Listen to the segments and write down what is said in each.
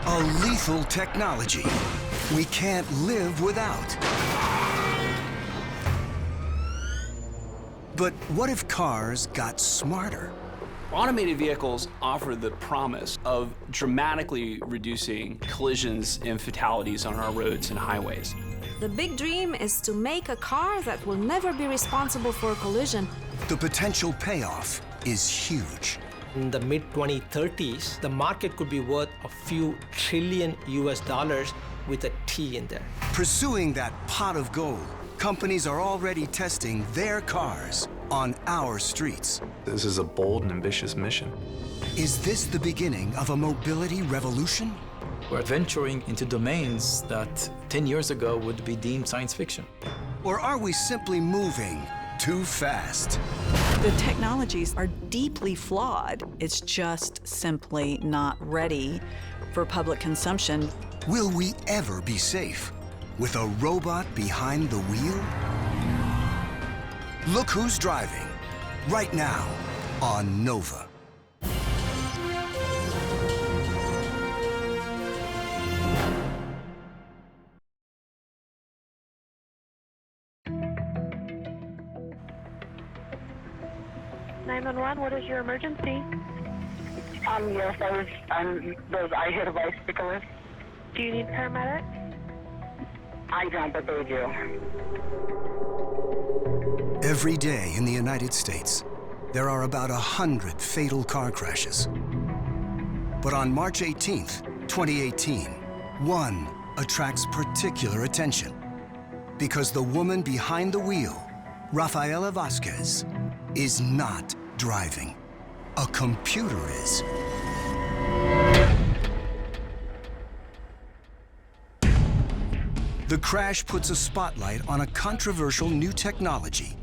A lethal technology we can't live without. But what if cars got smarter? Automated vehicles offer the promise of dramatically reducing collisions and fatalities on our roads and highways. The big dream is to make a car that will never be responsible for a collision. The potential payoff is huge. In the mid-2030s, the market could be worth a few trillion US dollars with a T in there. Pursuing that pot of gold, companies are already testing their cars on our streets. This is a bold and ambitious mission. Is this the beginning of a mobility revolution? We're venturing into domains that 10 years ago would be deemed science fiction. Or are we simply moving too fast? The technologies are deeply flawed. It's just simply not ready for public consumption. Will we ever be safe with a robot behind the wheel? Look who's driving right now on Nova. What is your emergency? Yes, I hit a bicyclist. Do you need paramedics? I don't, but they do. Every day in the United States, there are about 100 fatal car crashes. But on March 18th, 2018, one attracts particular attention because the woman behind the wheel, Rafaela Vasquez, is not driving. A computer is. The crash puts a spotlight on a controversial new technology,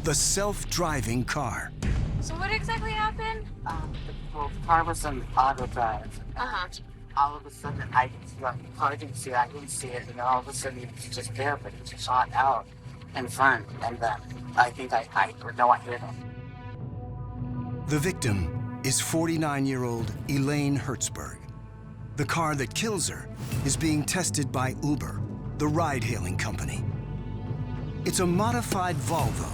the self-driving car. So what exactly happened? The car was on auto drive. All of a sudden, I didn't see it, and all of a sudden, it was just there, but it shot out in front, and then I think I hit him. The victim is 49-year-old Elaine Hertzberg. The car that kills her is being tested by Uber, the ride-hailing company. It's a modified Volvo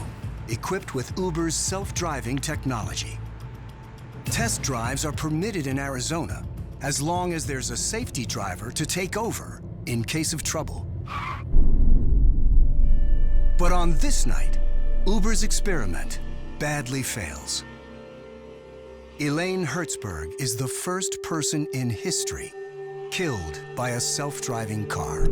equipped with Uber's self-driving technology. Test drives are permitted in Arizona as long as there's a safety driver to take over in case of trouble. But on this night, Uber's experiment badly fails. Elaine Hertzberg is the first person in history killed by a self-driving car.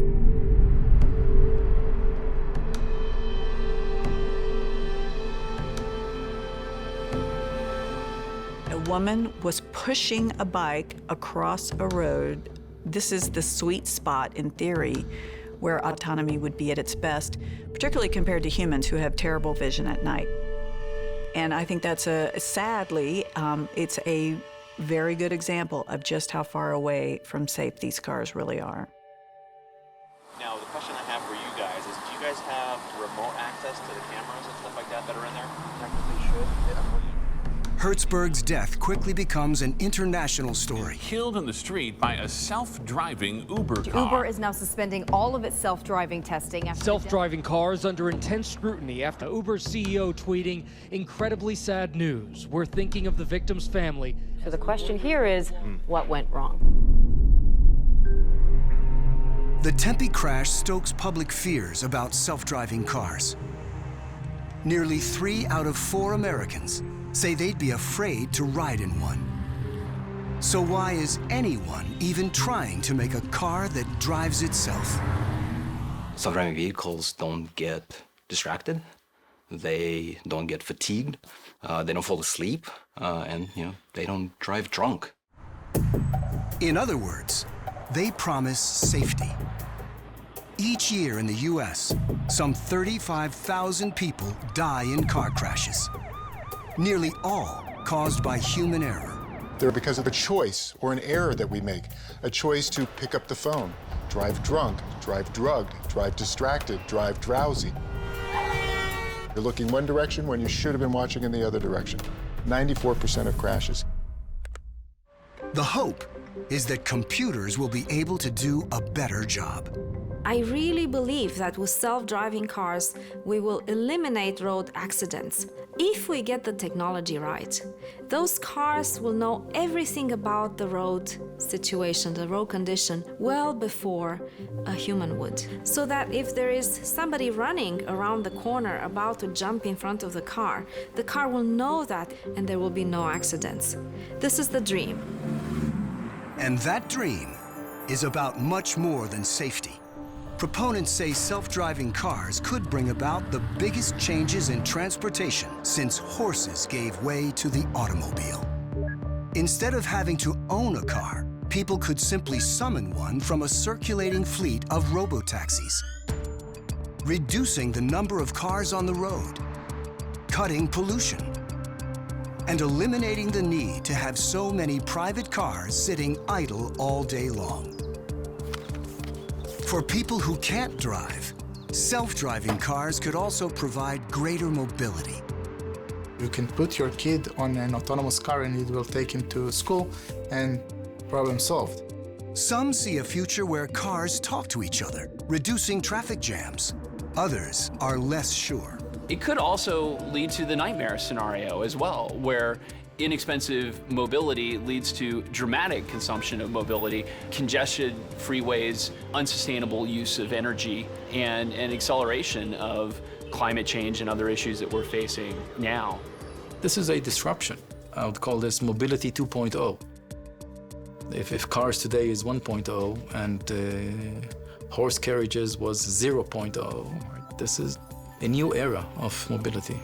A woman was pushing a bike across a road. This is the sweet spot, in theory, where autonomy would be at its best, particularly compared to humans who have terrible vision at night. And I think that's sadly, it's a very good example of just how far away from safe these cars really are. Now, the question I have for you guys is, do you guys have remote access to the cameras and stuff like that are in there? Technically should. Hertzberg's death quickly becomes an international story. Killed in the street by a self-driving Uber car. Uber is now suspending all of its self-driving testing. Self-driving cars under intense scrutiny after Uber's CEO tweeting, "Incredibly sad news. We're thinking of the victim's family." So the question here is, what went wrong? The Tempe crash stokes public fears about self-driving cars. Nearly 3 out of 4 Americans say they'd be afraid to ride in one. So why is anyone even trying to make a car that drives itself? Self-driving vehicles don't get distracted. They don't get fatigued. They don't fall asleep. And, they don't drive drunk. In other words, they promise safety. Each year in the US, some 35,000 people die in car crashes. Nearly all caused by human error. They're because of a choice or an error that we make. A choice to pick up the phone, drive drunk, drive drugged, drive distracted, drive drowsy. You're looking one direction when you should have been watching in the other direction. 94% of crashes. The hope is that computers will be able to do a better job. I really believe that with self-driving cars, we will eliminate road accidents if we get the technology right. Those cars will know everything about the road situation, the road condition, well before a human would. So that if there is somebody running around the corner about to jump in front of the car will know that and there will be no accidents. This is the dream. And that dream is about much more than safety. Proponents say self-driving cars could bring about the biggest changes in transportation since horses gave way to the automobile. Instead of having to own a car, people could simply summon one from a circulating fleet of robotaxis, reducing the number of cars on the road, cutting pollution, and eliminating the need to have so many private cars sitting idle all day long. For people who can't drive, self-driving cars could also provide greater mobility. You can put your kid on an autonomous car and it will take him to school and problem solved. Some see a future where cars talk to each other, reducing traffic jams. Others are less sure. It could also lead to the nightmare scenario as well, where inexpensive mobility leads to dramatic consumption of mobility, congested freeways, unsustainable use of energy, and an acceleration of climate change and other issues that we're facing now. This is a disruption. I would call this mobility 2.0. If cars today is 1.0 and horse carriages was 0.0, this is a new era of mobility.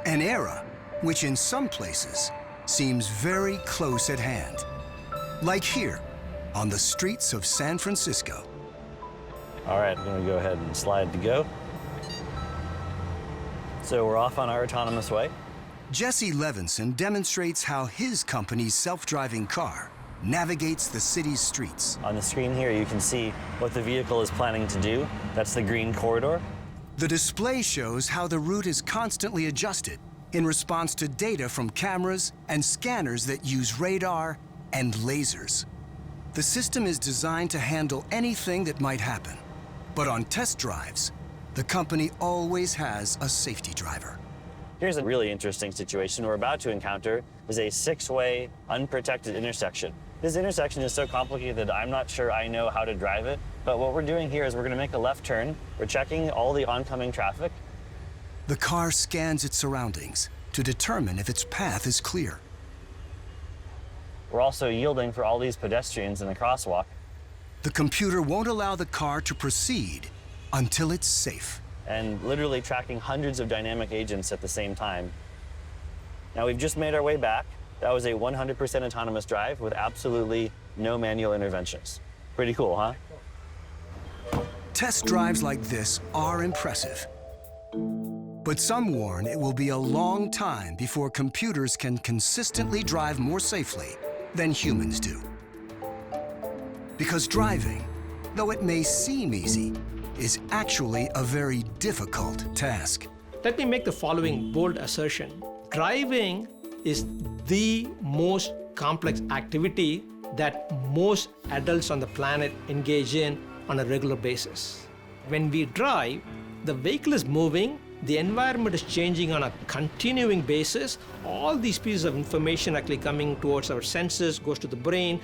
An era which in some places seems very close at hand. Like here, on the streets of San Francisco. All right, I'm gonna go ahead and slide to go. So we're off on our autonomous way. Jesse Levinson demonstrates how his company's self-driving car navigates the city's streets. On the screen here, you can see what the vehicle is planning to do. That's the green corridor. The display shows how the route is constantly adjusted in response to data from cameras and scanners that use radar and lasers. The system is designed to handle anything that might happen. But on test drives, the company always has a safety driver. Here's a really interesting situation we're about to encounter is a 6-way unprotected intersection. This intersection is so complicated that I'm not sure I know how to drive it, but what we're doing here is we're gonna make a left turn. We're checking all the oncoming traffic. The car scans its surroundings to determine if its path is clear. We're also yielding for all these pedestrians in the crosswalk. The computer won't allow the car to proceed until it's safe. And literally tracking hundreds of dynamic agents at the same time. Now we've just made our way back. That was a 100% autonomous drive with absolutely no manual interventions. Pretty cool, huh? Test drives like this are impressive. But some warn it will be a long time before computers can consistently drive more safely than humans do. Because driving, though it may seem easy, is actually a very difficult task. Let me make the following bold assertion. Driving is the most complex activity that most adults on the planet engage in on a regular basis. When we drive, the vehicle is moving, the environment is changing on a continuing basis. All these pieces of information actually coming towards our senses, goes to the brain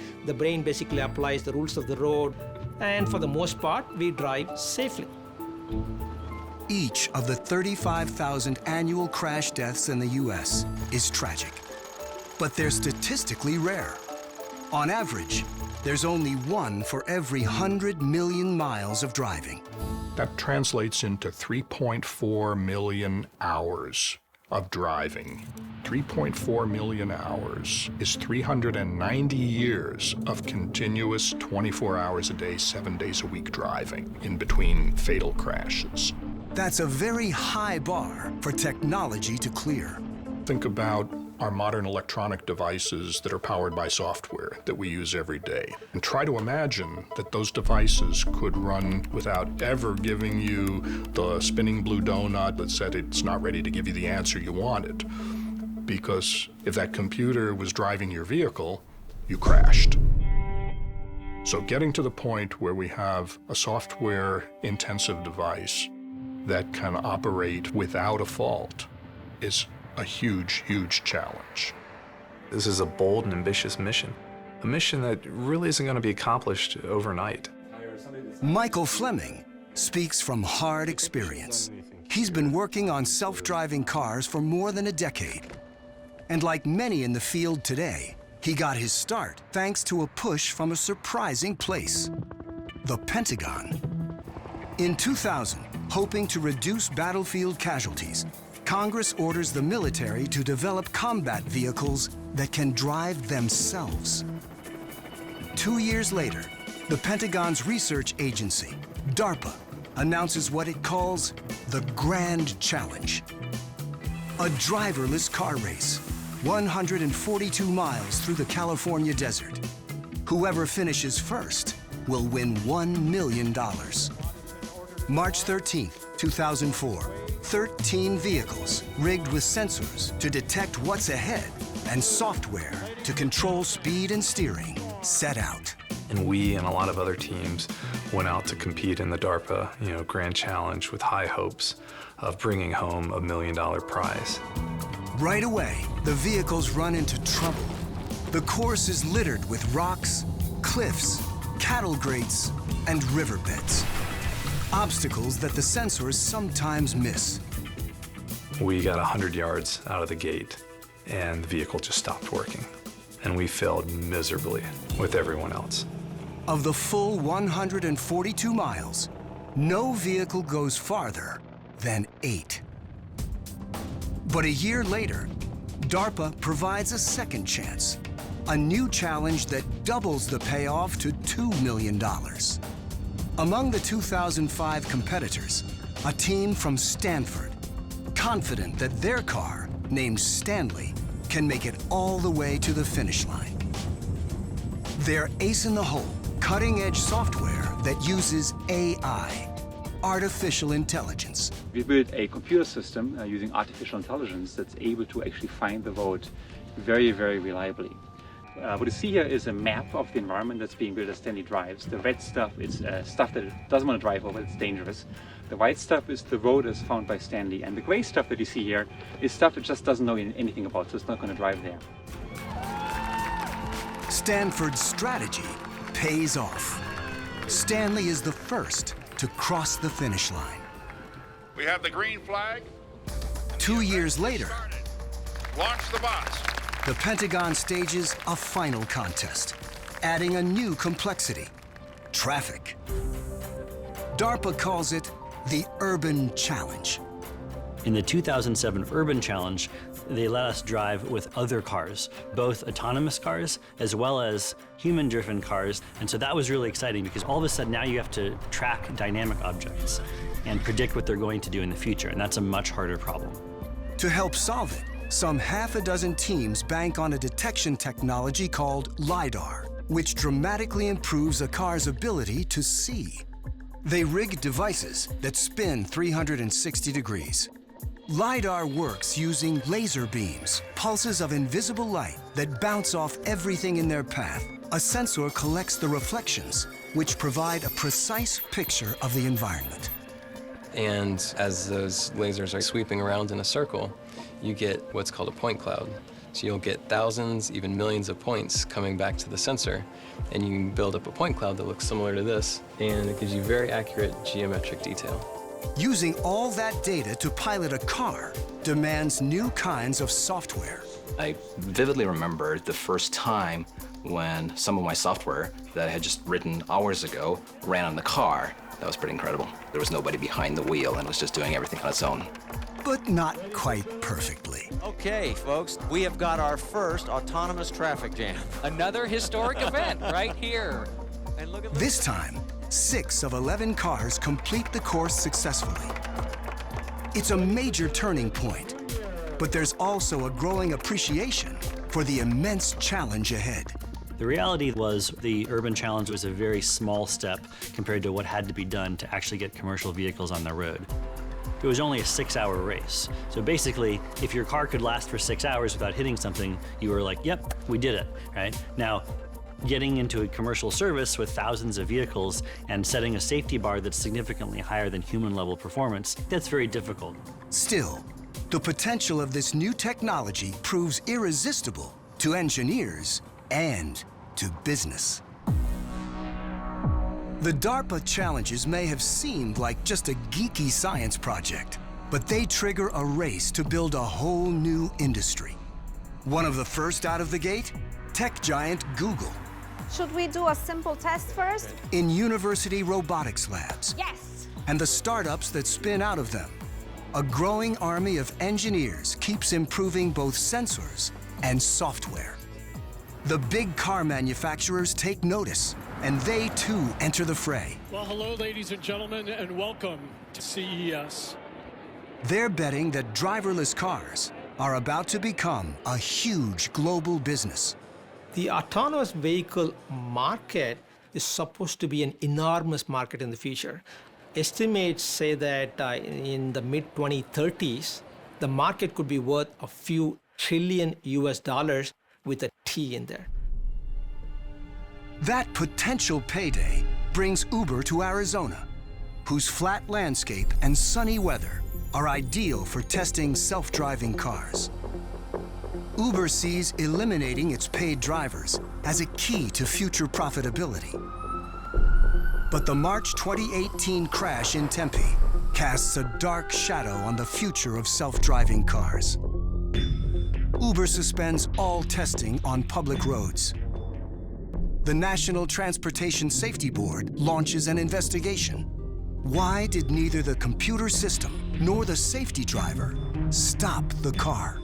basically applies the rules of the road, and for the most part, we drive safely. Each of the 35,000 annual crash deaths in the US is tragic, but they're statistically rare. On average, there's only one for every 100 million miles of driving. That translates into 3.4 million hours of driving. 3.4 million hours is 390 years of continuous 24 hours a day, 7 days a week driving in between fatal crashes. That's a very high bar for technology to clear. Think about our modern electronic devices that are powered by software that we use every day. And try to imagine that those devices could run without ever giving you the spinning blue donut that said it's not ready to give you the answer you wanted. because if that computer was driving your vehicle, you crashed. So getting to the point where we have a software-intensive device that can operate without a fault is a huge, huge challenge. This is a bold and ambitious mission, a mission that really isn't going to be accomplished overnight. Michael Fleming speaks from hard experience. He's been working on self-driving cars for more than a decade. And like many in the field today, he got his start thanks to a push from a surprising place, the Pentagon. In 2000, hoping to reduce battlefield casualties, Congress orders the military to develop combat vehicles that can drive themselves. 2 years later, the Pentagon's research agency, DARPA, announces what it calls the Grand Challenge. A driverless car race, 142 miles through the California desert. Whoever finishes first will win $1 million. March 13, 2004, 13 vehicles rigged with sensors to detect what's ahead and software to control speed and steering set out. And we and a lot of other teams went out to compete in the DARPA, Grand Challenge with high hopes of bringing home $1 million prize. Right away, the vehicles run into trouble. The course is littered with rocks, cliffs, cattle grates, and riverbeds. Obstacles that the sensors sometimes miss. We got 100 yards out of the gate, and the vehicle just stopped working. And we failed miserably with everyone else. Of the full 142 miles, no vehicle goes farther than 8. But a year later, DARPA provides a second chance, a new challenge that doubles the payoff to $2 million. Among the 2005 competitors, a team from Stanford, confident that their car, named Stanley, can make it all the way to the finish line. They're ace-in-the-hole, cutting-edge software that uses AI, artificial intelligence. We built a computer system using artificial intelligence that's able to actually find the road very, very reliably. What you see here is a map of the environment that's being built as Stanley drives. The red stuff is stuff that it doesn't want to drive over, it's dangerous. The white stuff is the road as found by Stanley. And the gray stuff that you see here is stuff it just doesn't know anything about, so it's not going to drive there. Stanford's strategy pays off. Stanley is the first to cross the finish line. We have the green flag. 2 years later, Launch the bots. the Pentagon stages a final contest, adding a new complexity, traffic. DARPA calls it the Urban Challenge. In the 2007 Urban Challenge, they let us drive with other cars, both autonomous cars as well as human-driven cars. And so that was really exciting because all of a sudden now you have to track dynamic objects and predict what they're going to do in the future, and that's a much harder problem. To help solve it, some half a dozen teams bank on a detection technology called LiDAR, which dramatically improves a car's ability to see. They rig devices that spin 360 degrees. LiDAR works using laser beams, pulses of invisible light that bounce off everything in their path. A sensor collects the reflections, which provide a precise picture of the environment. And as those lasers are sweeping around in a circle, you get what's called a point cloud. So you'll get thousands, even millions of points coming back to the sensor, and you can build up a point cloud that looks similar to this, and it gives you very accurate geometric detail. Using all that data to pilot a car demands new kinds of software. I vividly remember the first time when some of my software that I had just written hours ago ran on the car. That was pretty incredible. There was nobody behind the wheel and it was just doing everything on its own. But not quite perfectly. Okay, folks, we have got our first autonomous traffic jam. Another historic event right here. And look at This time, 6 of 11 cars complete the course successfully. It's a major turning point, but there's also a growing appreciation for the immense challenge ahead. The reality was the Urban Challenge was a very small step compared to what had to be done to actually get commercial vehicles on the road. it was only a 6-hour race. So basically, if your car could last for 6 hours without hitting something, you were like, yep, we did it, right? Now, getting into a commercial service with thousands of vehicles and setting a safety bar that's significantly higher than human-level performance, that's very difficult. Still, the potential of this new technology proves irresistible to engineers and to business. The DARPA challenges may have seemed like just a geeky science project, but they trigger a race to build a whole new industry. One of the first out of the gate? Tech giant Google. Should we do a simple test first? In university robotics labs. Yes! And the startups that spin out of them. A growing army of engineers keeps improving both sensors and software. The big car manufacturers take notice, and they too enter the fray. Well, hello, ladies and gentlemen, and welcome to CES. They're betting that driverless cars are about to become a huge global business. The autonomous vehicle market is supposed to be an enormous market in the future. Estimates say that in the mid-2030s, the market could be worth a few trillion US dollars with a T in there. That potential payday brings Uber to Arizona, whose flat landscape and sunny weather are ideal for testing self-driving cars. Uber sees eliminating its paid drivers as a key to future profitability. But the March 2018 crash in Tempe casts a dark shadow on the future of self-driving cars. Uber suspends all testing on public roads. The National Transportation Safety Board launches an investigation. Why did neither the computer system nor the safety driver stop the car?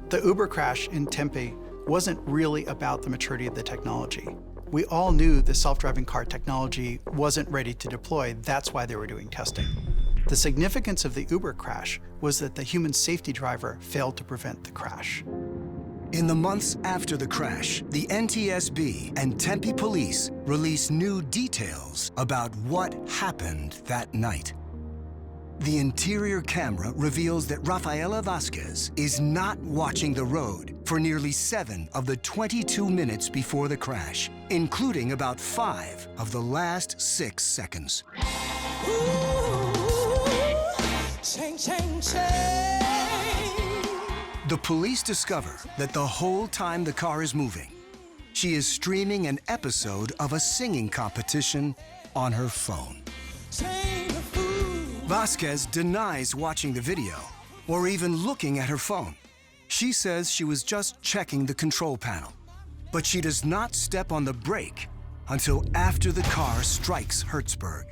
The Uber crash in Tempe wasn't really about the maturity of the technology. We all knew the self-driving car technology wasn't ready to deploy. That's why they were doing testing. The significance of the Uber crash was that the human safety driver failed to prevent the crash. In the months after the crash, the NTSB and Tempe police released new details about what happened that night. The interior camera reveals that Rafaela Vasquez is not watching the road for nearly 7 of the 22 minutes before the crash, including about 5 of the last 6 seconds. The police discover that the whole time the car is moving, she is streaming an episode of a singing competition on her phone. Vasquez denies watching the video or even looking at her phone. She says she was just checking the control panel, but she does not step on the brake until after the car strikes Hertzberg.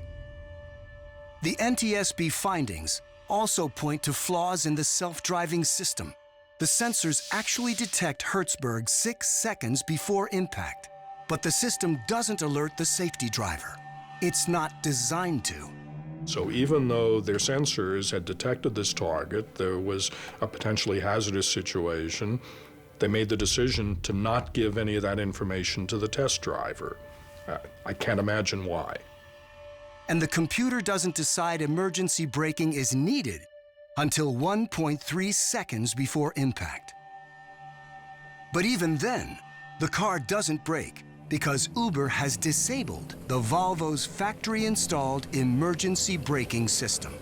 The NTSB findings also point to flaws in the self-driving system. The sensors actually detect Hertzberg 6 seconds before impact, but the system doesn't alert the safety driver. It's not designed to. So even though their sensors had detected this target, there was a potentially hazardous situation, they made the decision to not give any of that information to the test driver. I can't imagine why. And the computer doesn't decide emergency braking is needed until 1.3 seconds before impact. But even then, the car doesn't brake because Uber has disabled the Volvo's factory-installed emergency braking system.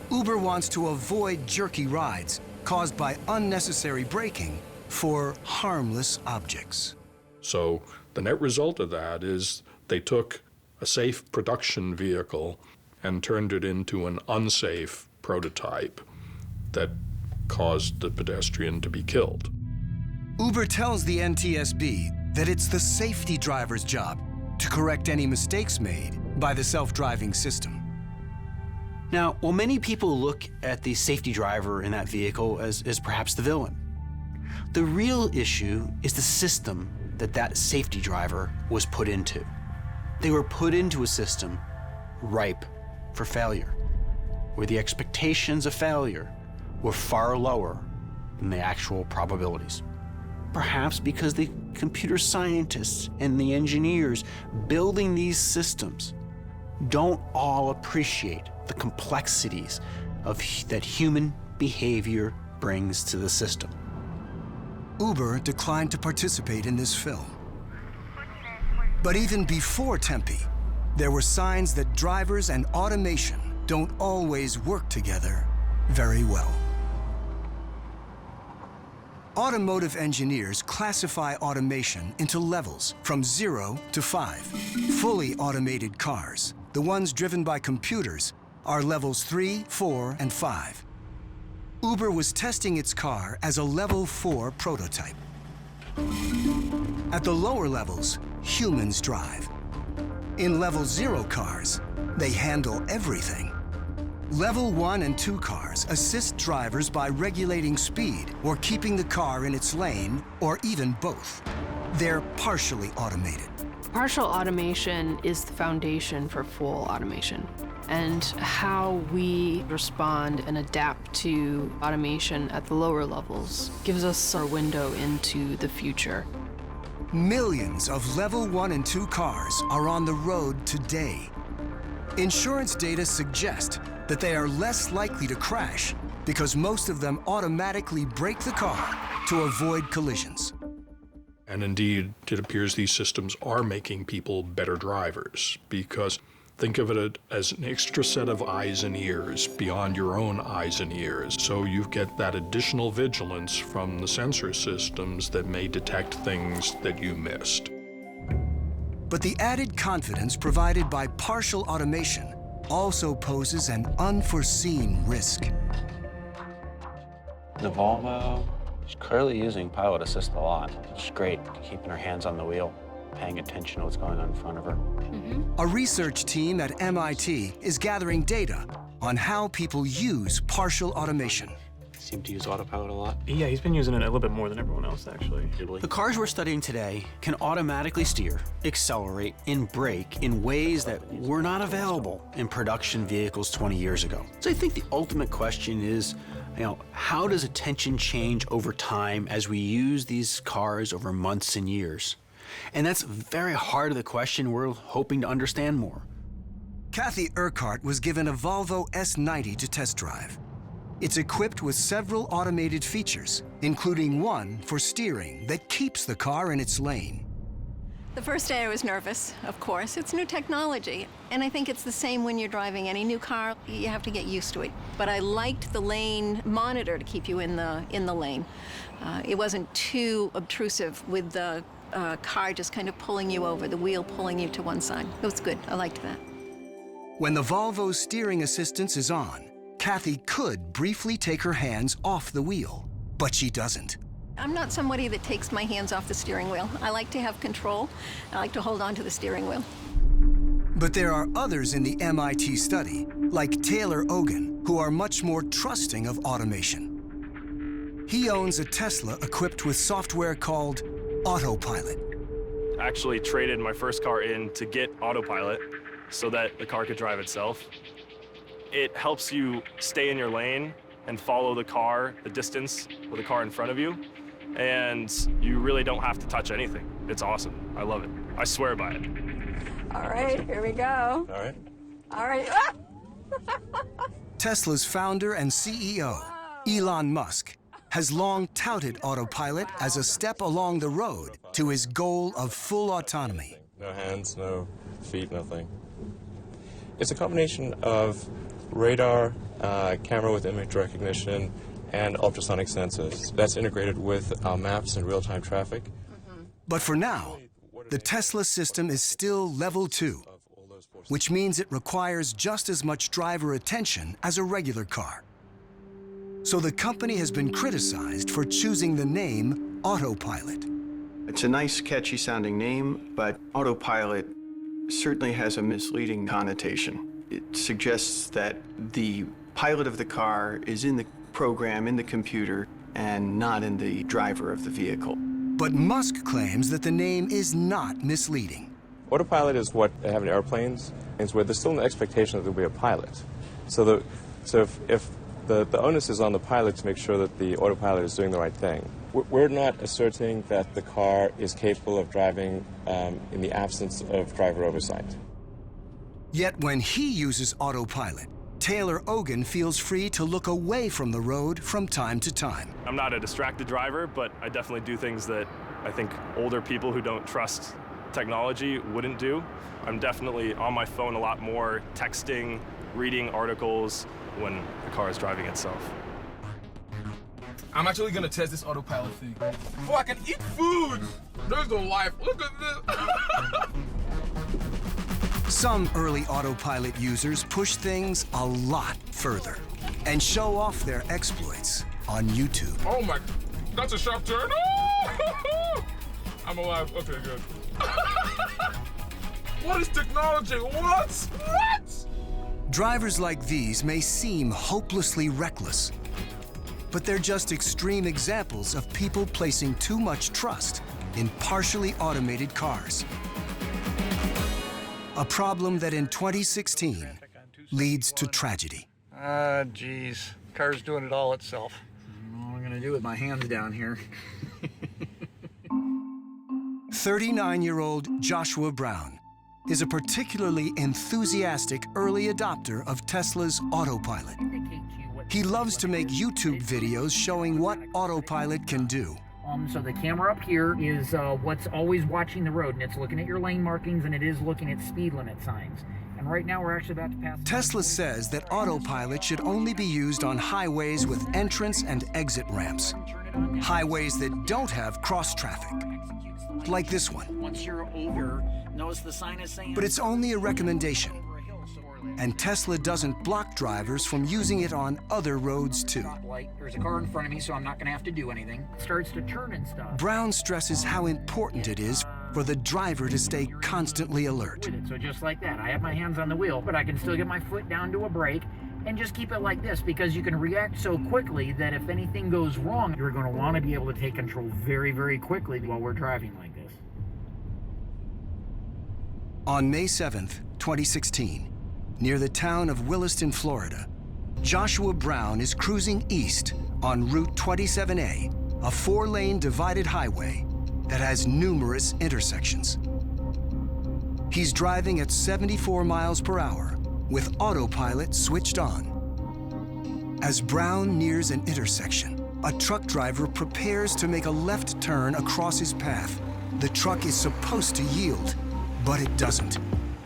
Uber wants to avoid jerky rides caused by unnecessary braking for harmless objects. So the net result of that is they took a safe production vehicle and turned it into an unsafe prototype that caused the pedestrian to be killed. Uber tells the NTSB that it's the safety driver's job to correct any mistakes made by the self-driving system. Now, while many people look at the safety driver in that vehicle as perhaps the villain, the real issue is the system that safety driver was put into. They were put into a system ripe for failure, where the expectations of failure were far lower than the actual probabilities. Perhaps because the computer scientists and the engineers building these systems don't all appreciate the complexities that human behavior brings to the system. Uber declined to participate in this film. But even before Tempe, there were signs that drivers and automation don't always work together very well. Automotive engineers classify automation into levels from 0 to 5. Fully automated cars, the ones driven by computers, are levels 3, 4, and 5. Uber was testing its car as a level 4 prototype. At the lower levels, humans drive. In level 0 cars, they handle everything. Level 1 and 2 cars assist drivers by regulating speed or keeping the car in its lane, or even both. They're partially automated. Partial automation is the foundation for full automation. And how we respond and adapt to automation at the lower levels gives us our window into the future. Millions of level 1 and 2 cars are on the road today. Insurance data suggest that they are less likely to crash because most of them automatically brake the car to avoid collisions. And indeed, it appears these systems are making people better drivers, because think of it as an extra set of eyes and ears beyond your own eyes and ears. So you get that additional vigilance from the sensor systems that may detect things that you missed. But the added confidence provided by partial automation also poses an unforeseen risk. The Volvo is clearly using pilot assist a lot. It's great, keeping her hands on the wheel, paying attention to what's going on in front of her. A research team at MIT is gathering data on how people use partial automation. Seem to use autopilot a lot. Yeah, he's been using it a little bit more than everyone else, actually. The cars we're studying today can automatically steer, accelerate, and brake in ways that were not available in production vehicles 20 years ago. So I think the ultimate question is, how does attention change over time as we use these cars over months and years? And that's very hard of the question we're hoping to understand more. Kathy Urquhart was given a Volvo S90 to test drive. It's equipped with several automated features, including one for steering that keeps the car in its lane. The first day I was nervous, of course. It's new technology, and I think it's the same when you're driving any new car. You have to get used to it. But I liked the lane monitor to keep you in the lane. It wasn't too obtrusive with the car just kind of pulling you over, the wheel pulling you to one side. It was good. I liked that. When the Volvo's steering assistance is on, Kathy could briefly take her hands off the wheel, but she doesn't. I'm not somebody that takes my hands off the steering wheel. I like to have control. I like to hold on to the steering wheel. But there are others in the MIT study, like Taylor Ogan, who are much more trusting of automation. He owns a Tesla equipped with software called autopilot. I actually traded my first car in to get autopilot so that the car could drive itself. It helps you stay in your lane and follow the car, the distance with the car in front of you, and you really don't have to touch anything. It's awesome. I love it. I swear by it. All right, here we go. All right. All right. Tesla's founder and CEO, Elon Musk, has long touted autopilot as a step along the road to his goal of full autonomy. No hands, no feet, nothing. It's a combination of radar, camera with image recognition, and ultrasonic sensors. That's integrated with our maps and real-time traffic. But for now, the Tesla system is still level 2, which means it requires just as much driver attention as a regular car. So the company has been criticized for choosing the name Autopilot. It's a nice, catchy sounding name, but autopilot certainly has a misleading connotation. It suggests that the pilot of the car is in the program, in the computer, and not in the driver of the vehicle. But Musk claims that the name is not misleading. Autopilot is what they have in airplanes, is where there's still an expectation that there'll be a pilot. So if the onus is on the pilot to make sure that the autopilot is doing the right thing. We're not asserting that the car is capable of driving in the absence of driver oversight. Yet when he uses autopilot, Taylor Ogan feels free to look away from the road from time to time. I'm not a distracted driver, but I definitely do things that I think older people who don't trust technology wouldn't do. I'm definitely on my phone a lot more, texting, reading articles when the car is driving itself. I'm actually gonna test this autopilot thing. Oh, I can eat food! There's no life. Look at this. Some early autopilot users push things a lot further and show off their exploits on YouTube. Oh my, that's a sharp turn. I'm alive. Okay, good. What is technology? What? Drivers like these may seem hopelessly reckless, but they're just extreme examples of people placing too much trust in partially automated cars. A problem that in 2016 leads to tragedy. Geez. Car's doing it all itself. What am I gonna do with my hands down here? 39-year-old Joshua Brown is a particularly enthusiastic early adopter of Tesla's autopilot. He loves to make YouTube videos showing what autopilot can do. So the camera up here is what's always watching the road, and it's looking at your lane markings, and it is looking at speed limit signs. And right now we're actually about to pass. Tesla says that autopilot should only be used on highways with entrance and exit ramps. Highways that don't have cross traffic, like this one. Once you're over, notice the sign is saying. But it's only a recommendation. And Tesla doesn't block drivers from using it on other roads too. There's a car in front of me, so I'm not going to have to do anything. It starts to turn and stuff. Brown stresses how important it is for the driver to stay constantly alert. So just like that, I have my hands on the wheel, but I can still get my foot down to a brake and just keep it like this, because you can react so quickly that if anything goes wrong, you're going to want to be able to take control very, very quickly while we're driving like this. On May 7th, 2016, near the town of Williston, Florida, Joshua Brown is cruising east on Route 27A, a 4-lane divided highway that has numerous intersections. He's driving at 74 miles per hour with autopilot switched on. As Brown nears an intersection, a truck driver prepares to make a left turn across his path. The truck is supposed to yield, but it doesn't.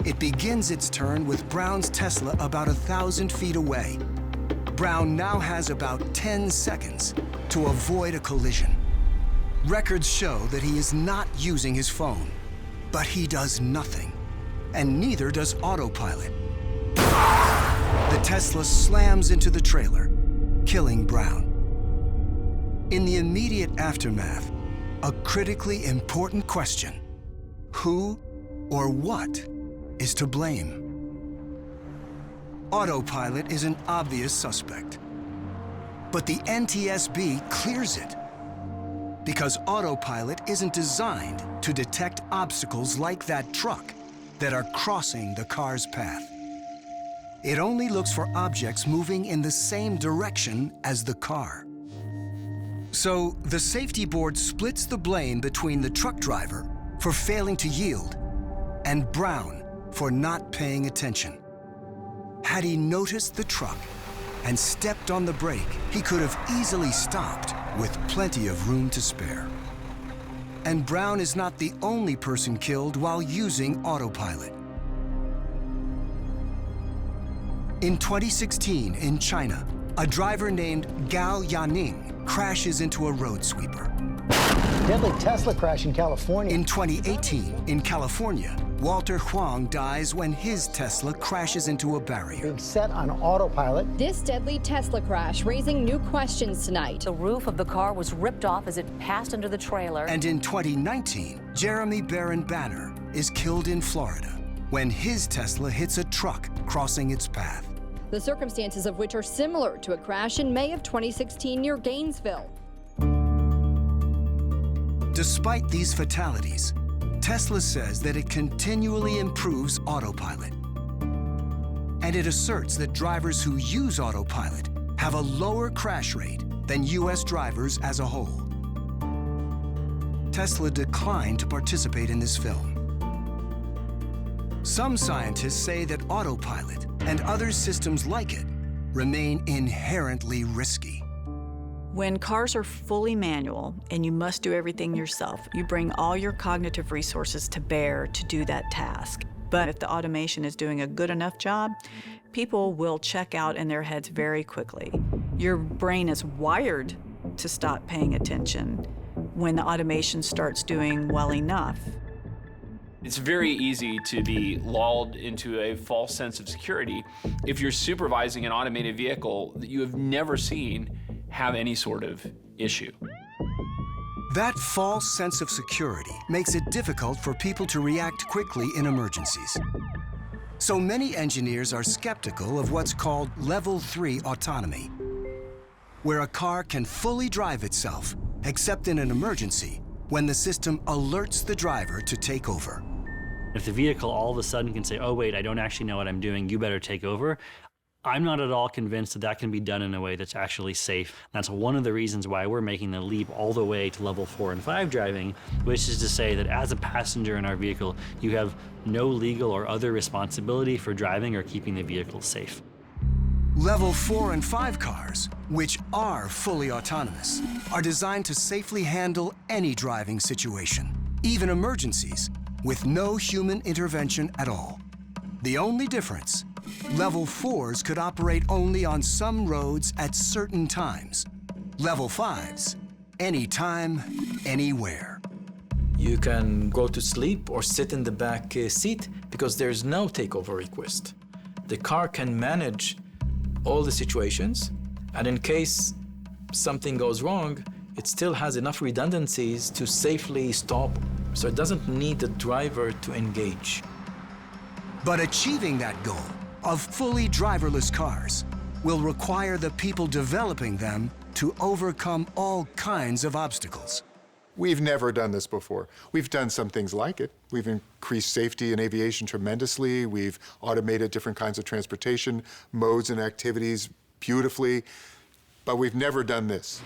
It begins its turn with Brown's Tesla about 1,000 feet away. Brown now has about 10 seconds to avoid a collision. Records show that he is not using his phone, but he does nothing, and neither does autopilot. The Tesla slams into the trailer, killing Brown. In the immediate aftermath, a critically important question: who or what is to blame? Autopilot is an obvious suspect, but the NTSB clears it because autopilot isn't designed to detect obstacles like that truck that are crossing the car's path. It only looks for objects moving in the same direction as the car. So the safety board splits the blame between the truck driver for failing to yield and Brown for not paying attention. Had he noticed the truck and stepped on the brake, he could have easily stopped with plenty of room to spare. And Brown is not the only person killed while using autopilot. In 2016 in China, a driver named Gao Yaning crashes into a road sweeper. Deadly Tesla crash in California. In 2018, in California, Walter Huang dies when his Tesla crashes into a barrier. Being set on autopilot. This deadly Tesla crash raising new questions tonight. The roof of the car was ripped off as it passed under the trailer. And in 2019, Jeremy Barron Banner is killed in Florida when his Tesla hits a truck crossing its path. The circumstances of which are similar to a crash in May of 2016 near Gainesville. Despite these fatalities, Tesla says that it continually improves autopilot. And it asserts that drivers who use autopilot have a lower crash rate than US drivers as a whole. Tesla declined to participate in this film. Some scientists say that autopilot and other systems like it remain inherently risky. When cars are fully manual and you must do everything yourself, you bring all your cognitive resources to bear to do that task. But if the automation is doing a good enough job, people will check out in their heads very quickly. Your brain is wired to stop paying attention when the automation starts doing well enough. It's very easy to be lulled into a false sense of security if you're supervising an automated vehicle that you have never seen have any sort of issue. That false sense of security makes it difficult for people to react quickly in emergencies. So many engineers are skeptical of what's called Level 3 autonomy, where a car can fully drive itself, except in an emergency, when the system alerts the driver to take over. If the vehicle all of a sudden can say, oh wait, I don't actually know what I'm doing, you better take over, I'm not at all convinced that that can be done in a way that's actually safe. That's one of the reasons why we're making the leap all the way to level 4 and 5 driving, which is to say that as a passenger in our vehicle, you have no legal or other responsibility for driving or keeping the vehicle safe. Level 4 and 5 cars, which are fully autonomous, are designed to safely handle any driving situation, even emergencies, with no human intervention at all. The only difference, Level 4s could operate only on some roads at certain times. Level 5s, anytime, anywhere. You can go to sleep or sit in the back seat because there's no takeover request. The car can manage all the situations, and in case something goes wrong, it still has enough redundancies to safely stop. So it doesn't need the driver to engage. But achieving that goal of fully driverless cars will require the people developing them to overcome all kinds of obstacles. We've never done this before. We've done some things like it. We've increased safety in aviation tremendously. We've automated different kinds of transportation modes and activities beautifully, but we've never done this.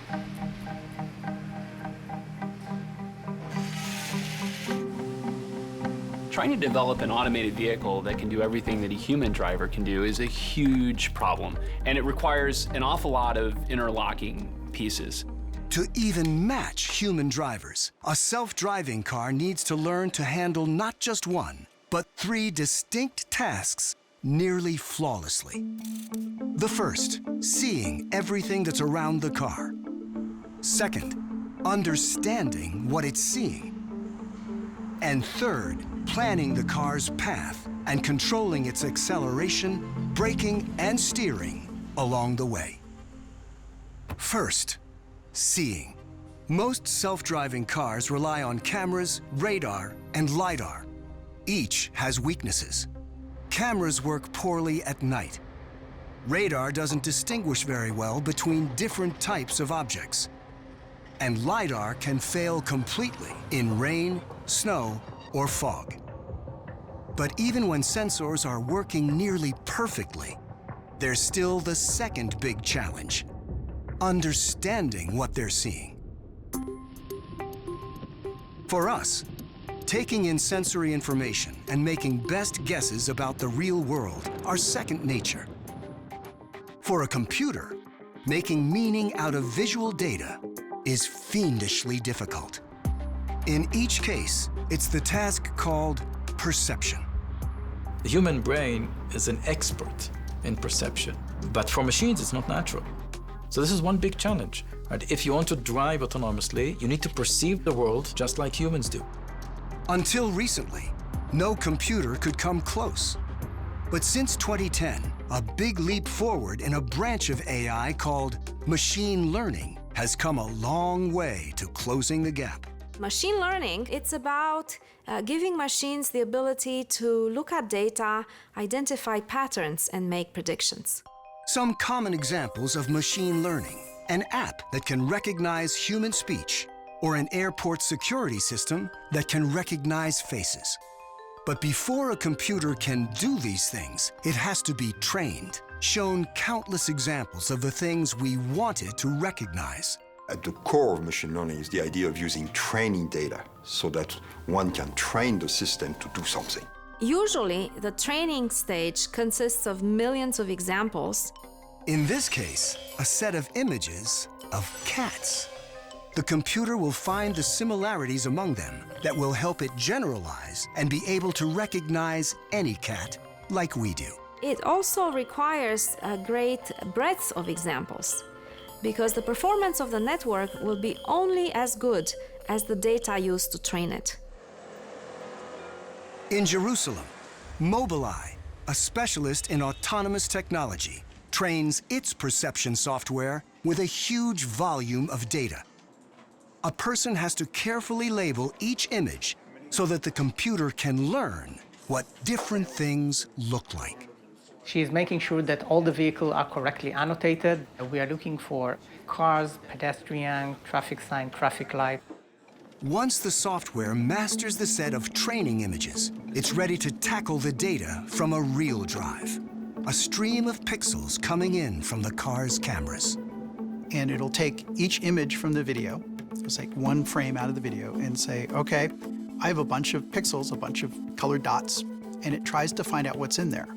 Trying to develop an automated vehicle that can do everything that a human driver can do is a huge problem, and it requires an awful lot of interlocking pieces. To even match human drivers, a self-driving car needs to learn to handle not just one, but 3 distinct tasks nearly flawlessly. The first, seeing everything that's around the car. Second, understanding what it's seeing. And third, planning the car's path and controlling its acceleration, braking, and steering along the way. First, seeing. Most self-driving cars rely on cameras, radar, and LiDAR. Each has weaknesses. Cameras work poorly at night. Radar doesn't distinguish very well between different types of objects. And LiDAR can fail completely in rain, snow, or fog. But even when sensors are working nearly perfectly, there's still the second big challenge: understanding what they're seeing. For us, taking in sensory information and making best guesses about the real world are second nature. For a computer, making meaning out of visual data is fiendishly difficult. In each case, it's the task called perception. The human brain is an expert in perception, but for machines, it's not natural. So this is one big challenge. Right? If you want to drive autonomously, you need to perceive the world just like humans do. Until recently, no computer could come close. But since 2010, a big leap forward in a branch of AI called machine learning has come a long way to closing the gap. Machine learning, it's about giving machines the ability to look at data, identify patterns, and make predictions. Some common examples of machine learning: an app that can recognize human speech, or an airport security system that can recognize faces. But before a computer can do these things, it has to be trained, shown countless examples of the things we want it to recognize. At the core of machine learning is the idea of using training data so that one can train the system to do something. Usually, the training stage consists of millions of examples. In this case, a set of images of cats. The computer will find the similarities among them that will help it generalize and be able to recognize any cat like we do. It also requires a great breadth of examples, because the performance of the network will be only as good as the data used to train it. In Jerusalem, Mobileye, a specialist in autonomous technology, trains its perception software with a huge volume of data. A person has to carefully label each image so that the computer can learn what different things look like. She's making sure that all the vehicles are correctly annotated. We are looking for cars, pedestrian, traffic sign, traffic light. Once the software masters the set of training images, it's ready to tackle the data from a real drive, a stream of pixels coming in from the car's cameras. And it'll take each image from the video, it's like one frame out of the video, and say, okay, I have a bunch of pixels, a bunch of colored dots, and it tries to find out what's in there.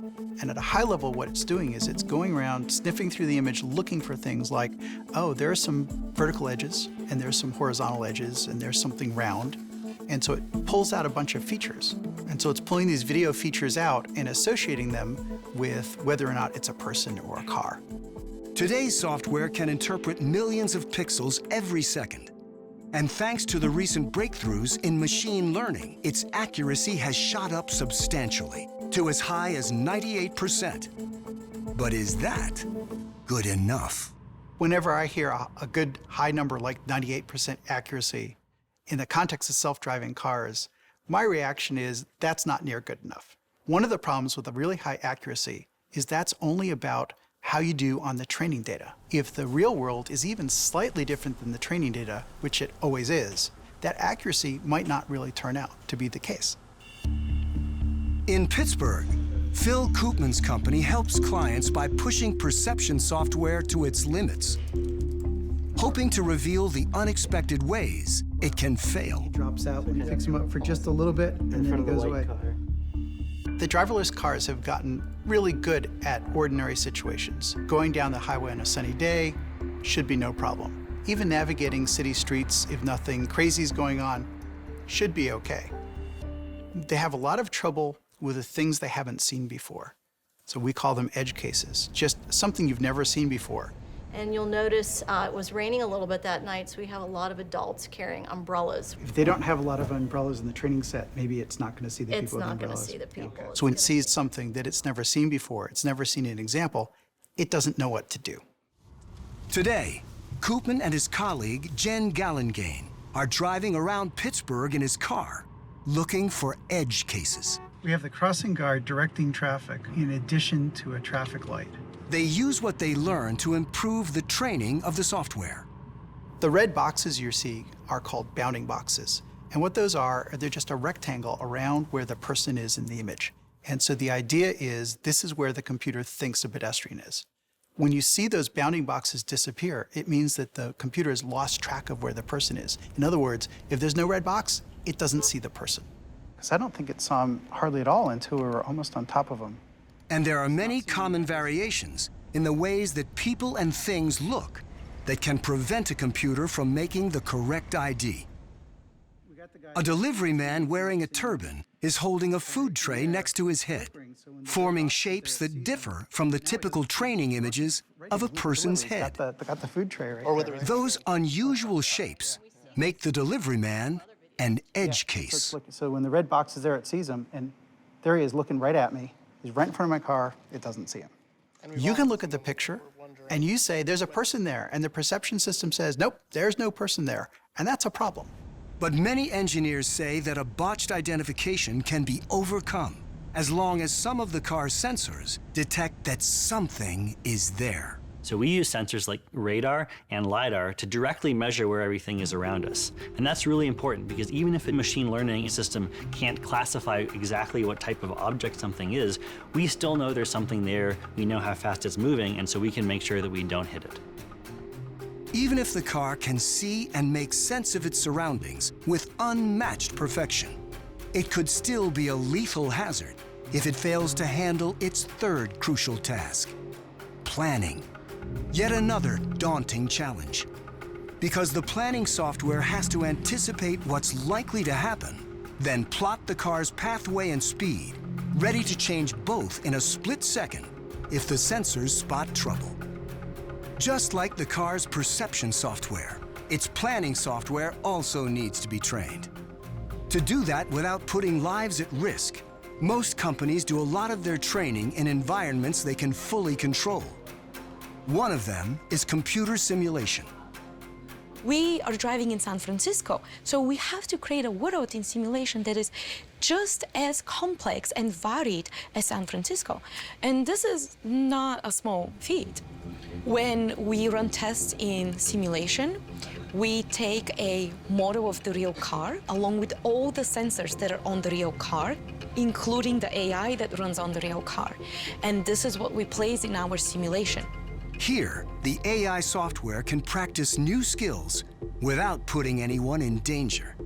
And at a high level, what it's doing is it's going around, sniffing through the image, looking for things like, oh, there are some vertical edges, and there's some horizontal edges, and there's something round. And so it pulls out a bunch of features. And so it's pulling these video features out and associating them with whether or not it's a person or a car. Today's software can interpret millions of pixels every second. And thanks to the recent breakthroughs in machine learning, its accuracy has shot up substantially to as high as 98%. But is that good enough? Whenever I hear a good high number like 98% accuracy in the context of self-driving cars, my reaction is that's not near good enough. One of the problems with a really high accuracy is that's only about how you do on the training data. If the real world is even slightly different than the training data, which it always is, that accuracy might not really turn out to be the case. In Pittsburgh, Phil Koopman's company helps clients by pushing perception software to its limits, hoping to reveal the unexpected ways it can fail. He drops out and he picks him up for just a little bit, and then he goes away. The driverless cars have gotten really good at ordinary situations. Going down the highway on a sunny day should be no problem. Even navigating city streets, if nothing crazy is going on, should be okay. They have a lot of trouble with the things they haven't seen before. So we call them edge cases, just something you've never seen before. And you'll notice it was raining a little bit that night, so we have a lot of adults carrying umbrellas. If they don't have a lot of umbrellas in the training set, maybe it's not going to see the people with umbrellas. It's not going to see the people. So when it sees something that it's never seen before, it's never seen an example, it doesn't know what to do. Today, Koopman and his colleague, Jen Gallengane, are driving around Pittsburgh in his car, looking for edge cases. We have the crossing guard directing traffic in addition to a traffic light. They use what they learn to improve the training of the software. The red boxes you see are called bounding boxes. And what those are, they're just a rectangle around where the person is in the image. And so the idea is this is where the computer thinks a pedestrian is. When you see those bounding boxes disappear, it means that the computer has lost track of where the person is. In other words, if there's no red box, it doesn't see the person. Because I don't think it saw him hardly at all until we were almost on top of him. And there are many common variations in the ways that people and things look that can prevent a computer from making the correct ID. A delivery man wearing a turban is holding a food tray next to his head, forming shapes that differ from the typical training images of a person's head. Got the food tray right there. Those unusual shapes make the delivery man an edge case. So when the red box is there, it sees him, and there he is looking right at me. He's right in front of my car, it doesn't see him. You can look at the picture, and you say, there's a person there, and the perception system says, nope, there's no person there, and that's a problem. But many engineers say that a botched identification can be overcome as long as some of the car's sensors detect that something is there. So we use sensors like radar and LiDAR to directly measure where everything is around us. And that's really important because even if a machine learning system can't classify exactly what type of object something is, we still know there's something there, we know how fast it's moving, and so we can make sure that we don't hit it. Even if the car can see and make sense of its surroundings with unmatched perfection, it could still be a lethal hazard if it fails to handle its third crucial task: planning. Yet another daunting challenge. Because the planning software has to anticipate what's likely to happen, then plot the car's pathway and speed, ready to change both in a split second if the sensors spot trouble. Just like the car's perception software, its planning software also needs to be trained. To do that without putting lives at risk, most companies do a lot of their training in environments they can fully control. One of them is computer simulation. We are driving in San Francisco, so we have to create a world in simulation that is just as complex and varied as San Francisco. And this is not a small feat. When we run tests in simulation, we take a model of the real car, along with all the sensors that are on the real car, including the AI that runs on the real car. And this is what we place in our simulation. Here, the AI software can practice new skills without putting anyone in danger.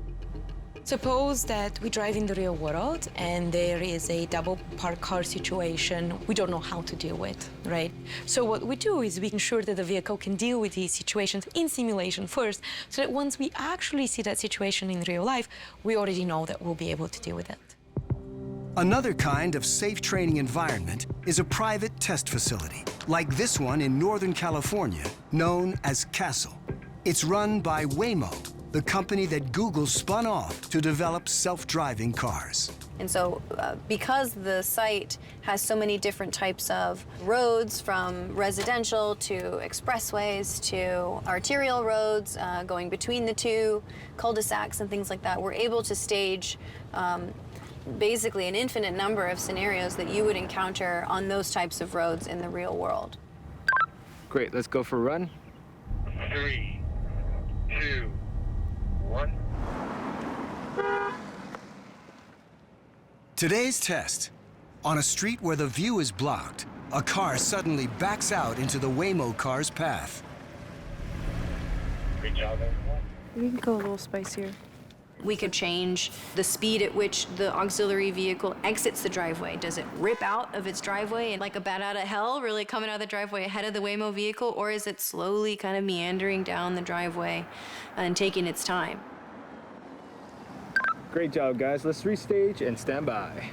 Suppose that we drive in the real world and there is a double parked car situation we don't know how to deal with, right? So what we do is we ensure that the vehicle can deal with these situations in simulation first, so that once we actually see that situation in real life, we already know that we'll be able to deal with it. Another kind of safe training environment is a private test facility, like this one in Northern California, known as Castle. It's run by Waymo, the company that Google spun off to develop self-driving cars. And so because the site has so many different types of roads, from residential to expressways to arterial roads, going between the two, cul-de-sacs and things like that, we're able to stage basically an infinite number of scenarios that you would encounter on those types of roads in the real world. Great, let's go for a run. 3, 2, 1. Today's test. On a street where the view is blocked, a car suddenly backs out into the Waymo car's path. Great job, everyone. We can go a little spicier. We could change the speed at which the auxiliary vehicle exits the driveway. Does it rip out of its driveway and like a bat out of hell, really coming out of the driveway ahead of the Waymo vehicle, or is it slowly kind of meandering down the driveway and taking its time? Great job, guys. Let's restage and stand by.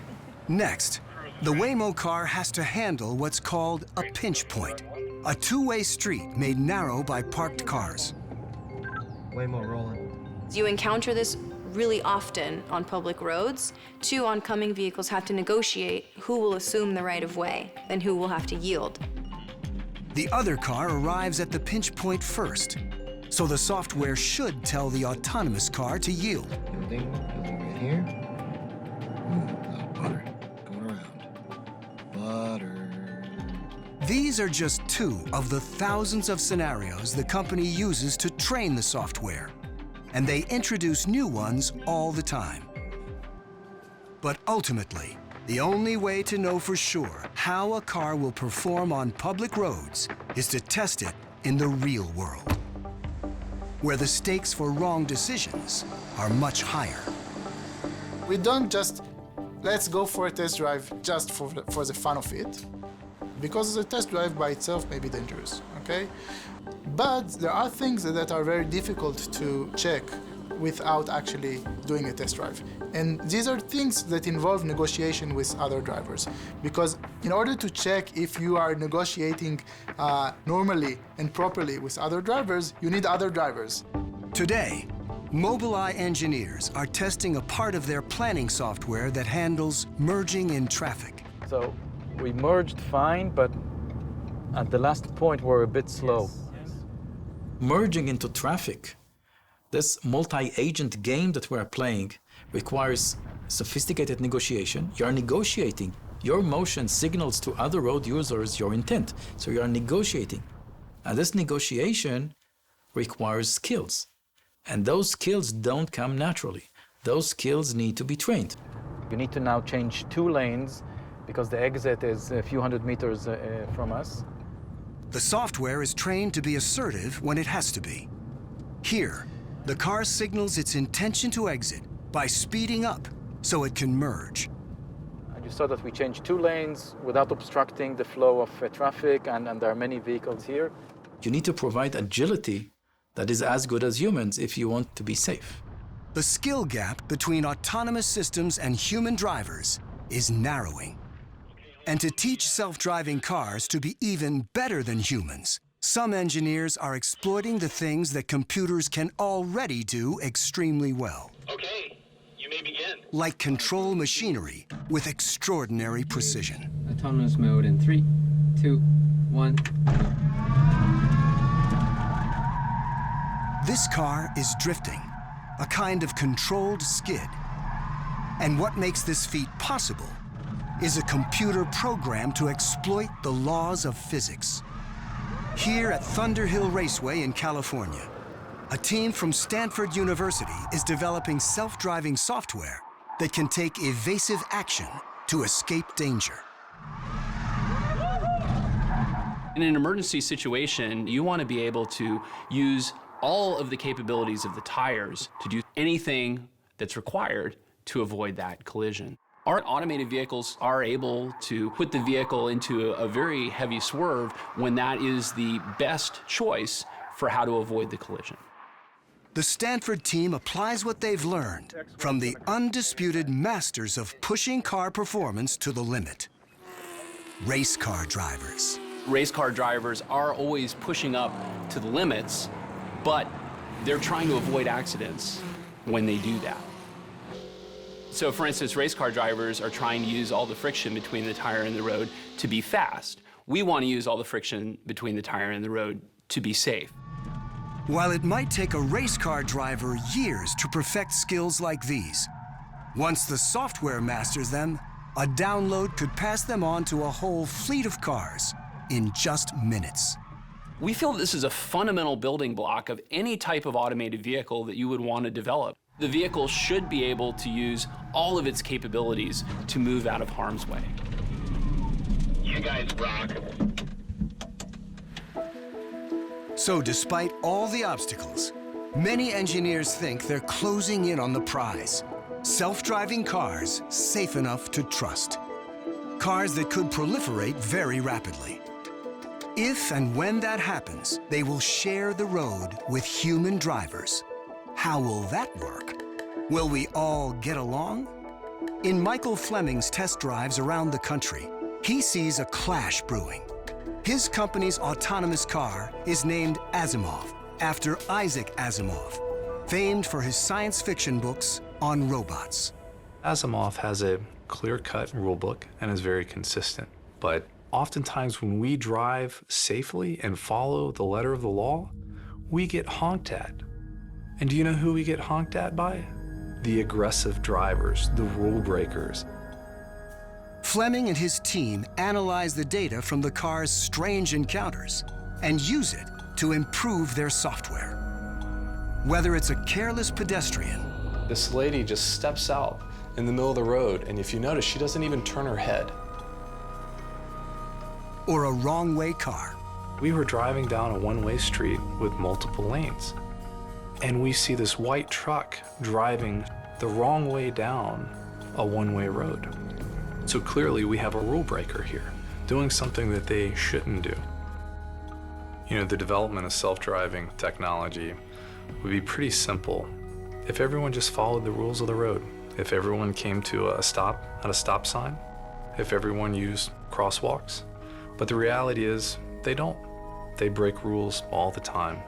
Next, the Waymo car has to handle what's called a pinch point, a two-way street made narrow by parked cars. Waymo rolling. You encounter this really often on public roads. Two oncoming vehicles have to negotiate who will assume the right of way and who will have to yield. The other car arrives at the pinch point first, so the software should tell the autonomous car to yield. Building right here. Butter going around. Butter. These are just two of the thousands of scenarios the company uses to train the software, and they introduce new ones all the time. But ultimately, the only way to know for sure how a car will perform on public roads is to test it in the real world, where the stakes for wrong decisions are much higher. We don't just, let's go for a test drive just for the fun of it, because the test drive by itself may be dangerous, okay? But there are things that are very difficult to check without actually doing a test drive. And these are things that involve negotiation with other drivers. Because in order to check if you are negotiating normally and properly with other drivers, you need other drivers. Today, Mobileye engineers are testing a part of their planning software that handles merging in traffic. So we merged fine, but at the last point we're a bit slow. Merging into traffic, this multi-agent game that we're playing requires sophisticated negotiation. You're negotiating. Your motion signals to other road users your intent. So you're negotiating. And this negotiation requires skills. And those skills don't come naturally. Those skills need to be trained. You need to now change 2 lanes because the exit is a few hundred meters from us. The software is trained to be assertive when it has to be. Here, the car signals its intention to exit by speeding up so it can merge. You saw that we changed 2 lanes without obstructing the flow of traffic, and there are many vehicles here. You need to provide agility that is as good as humans if you want to be safe. The skill gap between autonomous systems and human drivers is narrowing. And to teach self-driving cars to be even better than humans, some engineers are exploiting the things that computers can already do extremely well. Okay, you may begin. Like control machinery with extraordinary precision. Autonomous mode in 3, 2, 1. This car is drifting, a kind of controlled skid. And what makes this feat possible is a computer program to exploit the laws of physics. Here at Thunder Hill Raceway in California, a team from Stanford University is developing self-driving software that can take evasive action to escape danger. In an emergency situation, you want to be able to use all of the capabilities of the tires to do anything that's required to avoid that collision. Our automated vehicles are able to put the vehicle into a very heavy swerve when that is the best choice for how to avoid the collision. The Stanford team applies what they've learned from the undisputed masters of pushing car performance to the limit, race car drivers. Race car drivers are always pushing up to the limits, but they're trying to avoid accidents when they do that. So for instance, race car drivers are trying to use all the friction between the tire and the road to be fast. We want to use all the friction between the tire and the road to be safe. While it might take a race car driver years to perfect skills like these, once the software masters them, a download could pass them on to a whole fleet of cars in just minutes. We feel this is a fundamental building block of any type of automated vehicle that you would want to develop. The vehicle should be able to use all of its capabilities to move out of harm's way. You guys rock. So despite all the obstacles, many engineers think they're closing in on the prize. Self-driving cars safe enough to trust. Cars that could proliferate very rapidly. If and when that happens, they will share the road with human drivers. How will that work? Will we all get along? In Michael Fleming's test drives around the country, he sees a clash brewing. His company's autonomous car is named Asimov, after Isaac Asimov, famed for his science fiction books on robots. Asimov has a clear-cut rulebook and is very consistent, but oftentimes when we drive safely and follow the letter of the law, we get honked at. And do you know who we get honked at by? The aggressive drivers, the rule breakers. Fleming and his team analyze the data from the car's strange encounters and use it to improve their software. Whether it's a careless pedestrian, this lady just steps out in the middle of the road, and if you notice, she doesn't even turn her head. Or a wrong-way car. We were driving down a one-way street with multiple lanes, and we see this white truck driving the wrong way down a one-way road. So clearly we have a rule breaker here, doing something that they shouldn't do. You know, the development of self-driving technology would be pretty simple if everyone just followed the rules of the road. If everyone came to a stop at a stop sign, if everyone used crosswalks. But the reality is, they don't. They break rules all the time.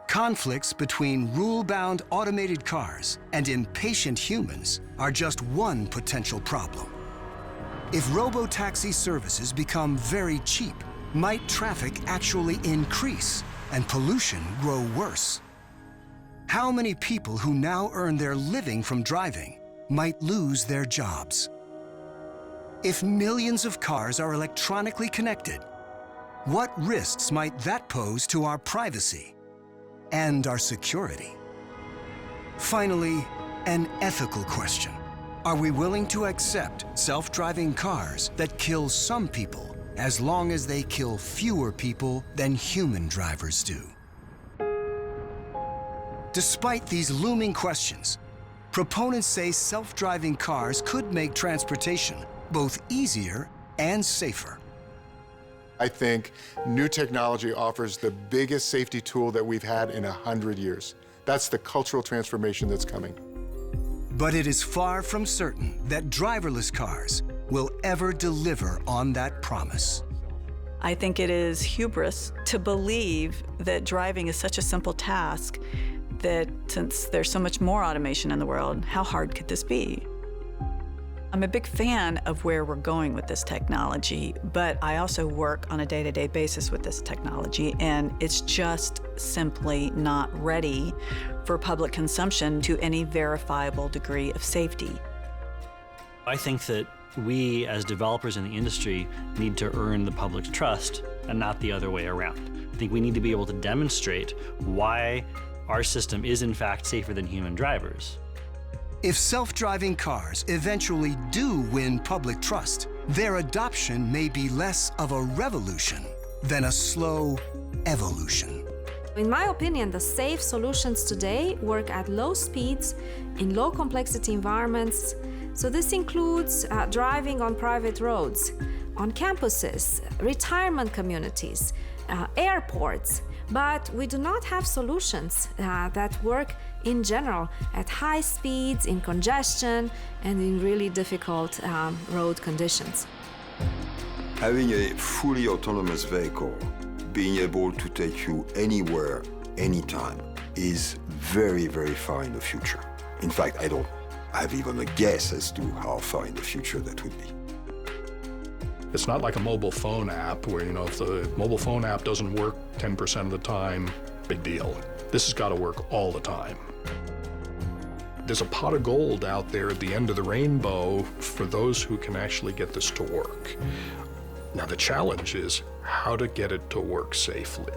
Conflicts between rule-bound automated cars and impatient humans are just one potential problem. If robo-taxi services become very cheap, might traffic actually increase and pollution grow worse? How many people who now earn their living from driving might lose their jobs? If millions of cars are electronically connected, what risks might that pose to our privacy and our security? Finally, an ethical question. Are we willing to accept self-driving cars that kill some people as long as they kill fewer people than human drivers do? Despite these looming questions, proponents say self-driving cars could make transportation both easier and safer. I think new technology offers the biggest safety tool that we've had in 100 years. That's the cultural transformation that's coming. But it is far from certain that driverless cars will ever deliver on that promise. I think it is hubris to believe that driving is such a simple task that since there's so much more automation in the world, how hard could this be? I'm a big fan of where we're going with this technology, but I also work on a day-to-day basis with this technology, and it's just simply not ready for public consumption to any verifiable degree of safety. I think that we, as developers in the industry, need to earn the public's trust and not the other way around. I think we need to be able to demonstrate why our system is in fact safer than human drivers. If self-driving cars eventually do win public trust, their adoption may be less of a revolution than a slow evolution. In my opinion, the safe solutions today work at low speeds, in low complexity environments. So this includes driving on private roads, on campuses, retirement communities, airports. But we do not have solutions that work in general at high speeds, in congestion, and in really difficult road conditions. Having a fully autonomous vehicle, being able to take you anywhere, anytime, is very, very far in the future. In fact, I don't have even a guess as to how far in the future that would be. It's not like a mobile phone app where, if the mobile phone app doesn't work 10% of the time, big deal. This has got to work all the time. There's a pot of gold out there at the end of the rainbow for those who can actually get this to work. Now, the challenge is how to get it to work safely.